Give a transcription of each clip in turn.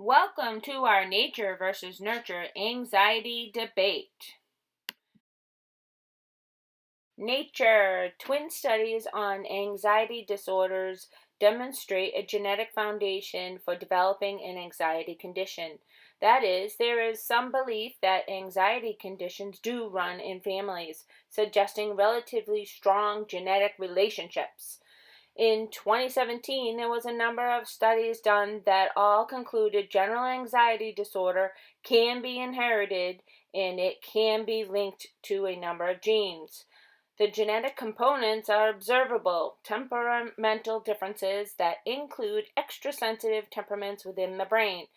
Welcome to our nature versus nurture anxiety debate. Nature. Twin studies on anxiety disorders demonstrate a genetic foundation for developing an anxiety condition. That is, there is some belief that anxiety conditions do run in families, suggesting relatively strong genetic relationships. In 2017, there was a number of studies done that all concluded general anxiety disorder can be inherited and it can be linked to a number of genes. The genetic components are observable temperamental differences that include extra-sensitive temperaments within the brain.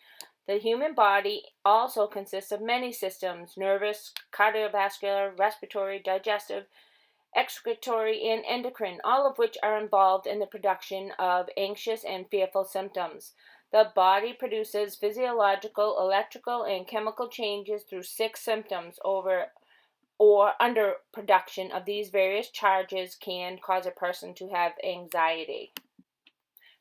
The human body also consists of many systems: nervous, cardiovascular, respiratory, digestive, excretory, and endocrine, all of which are involved in the production of anxious and fearful symptoms. The body produces physiological, electrical, and chemical changes through 6 symptoms. Over or underproduction of these various charges can cause a person to have anxiety.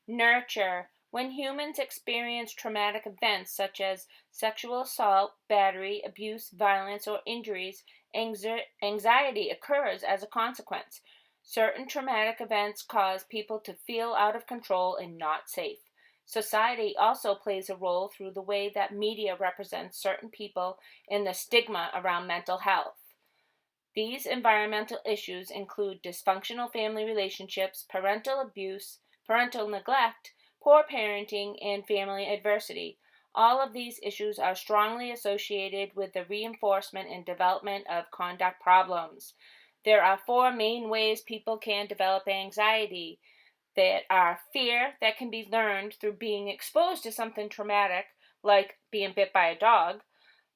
Nurture. When humans experience traumatic events such as sexual assault, battery, abuse, violence, or injuries, anxiety occurs as a consequence. Certain traumatic events cause people to feel out of control and not safe. Society also plays a role through the way that media represents certain people and the stigma around mental health. These environmental issues include dysfunctional family relationships, parental abuse, parental neglect, poor parenting, and family adversity. All of these issues are strongly associated with the reinforcement and development of conduct problems. There are 4 main ways people can develop anxiety. There are fear that can be learned through being exposed to something traumatic, like being bit by a dog.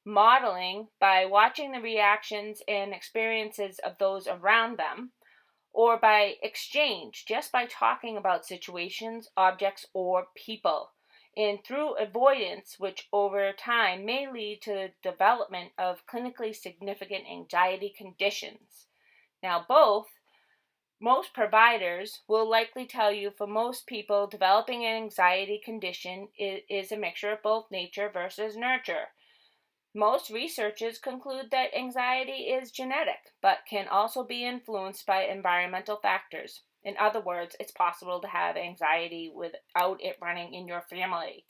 Modeling, by watching the reactions and experiences of those around them, or by exchange, just by talking about situations, objects, or people, and through avoidance, which over time may lead to the development of clinically significant anxiety conditions. Now, most providers will likely tell you for most people developing an anxiety condition is a mixture of both nature versus nurture. Most researchers conclude that anxiety is genetic, but can also be influenced by environmental factors. In other words, it's possible to have anxiety without it running in your family.